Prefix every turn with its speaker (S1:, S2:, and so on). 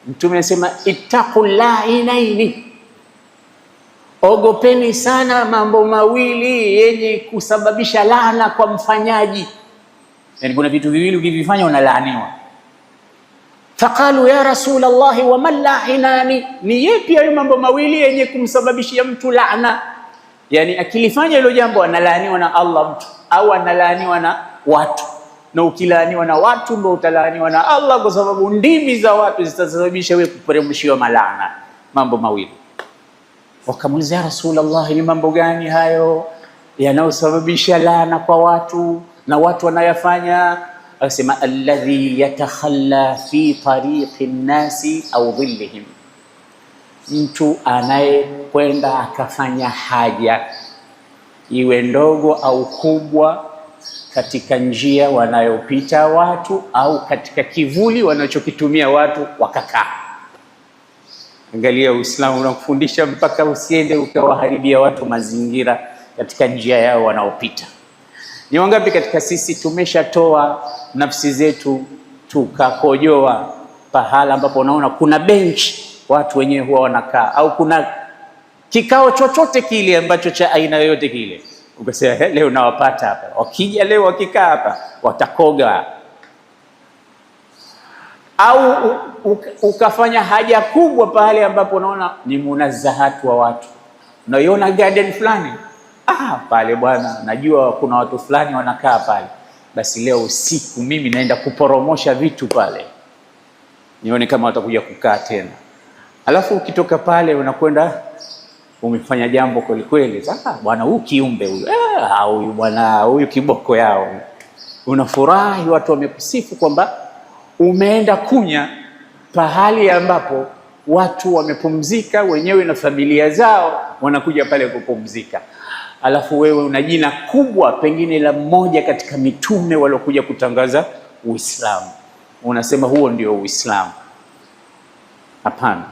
S1: Mtume anasema ittaqullainaini, ogopeni sana mambo mawili yenye kusababisha laana kwa mfanyaji. Yani kuna vitu viwili ukivifanya unalaaniwa. Faqalu ya Rasulullah wa man la'inani, ni yepi hayo mambo mawili yenye kumsababishia mtu laana? Yani akilifanya hilo jambo analaaniwa na Allah mtu, au analaaniwa na watu. Na ukilaaniwa na watu ndio utalaaniwa na Allah, kwa sababu ndimi za watu zitasababisha wewe kuperemshiwa malana. Mambo mawili. Wakamuuliza ya Rasulullah, ni mambo gani hayo yanayosababisha laana kwa watu na watu wanayafanya? Akasema alladhi yatakhalla fi tariqi nnasi au dhillihim, mtu anayekwenda akafanya haja iwe ndogo au kubwa katika njia wanayopita watu au katika kivuli wanachokitumia watu wakakaa. Angalia, Uislamu unakufundisha mpaka usiende ukawaharibia watu mazingira katika njia yao wanaopita. Ni wangapi katika sisi tumeshatoa nafsi zetu tukakojoa pahala ambapo unaona kuna bench watu wenyewe huwa wanakaa, au kuna kikao chochote kile ambacho cha aina yoyote kile, ukasema leo nawapata hapa, wakija leo wakikaa hapa watakoga. Au ukafanya haja kubwa pale ambapo unaona ni munazahatu wa watu, unaiona garden fulani, pale bwana najua kuna watu fulani wanakaa pale, basi leo usiku mimi naenda kuporomosha vitu pale nione kama watakuja kukaa tena. Alafu ukitoka pale unakwenda umefanya jambo kweli kweli. Sasa bwana huyu kiumbe huyu, huyu bwana huyu kiboko yao, unafurahi, watu wamekusifu kwamba umeenda kunya pahali ambapo watu wamepumzika wenyewe na familia zao, wanakuja pale kupumzika. Alafu wewe una jina kubwa pengine la mmoja katika mitume waliokuja kutangaza Uislamu, unasema huo ndio Uislamu. Hapana.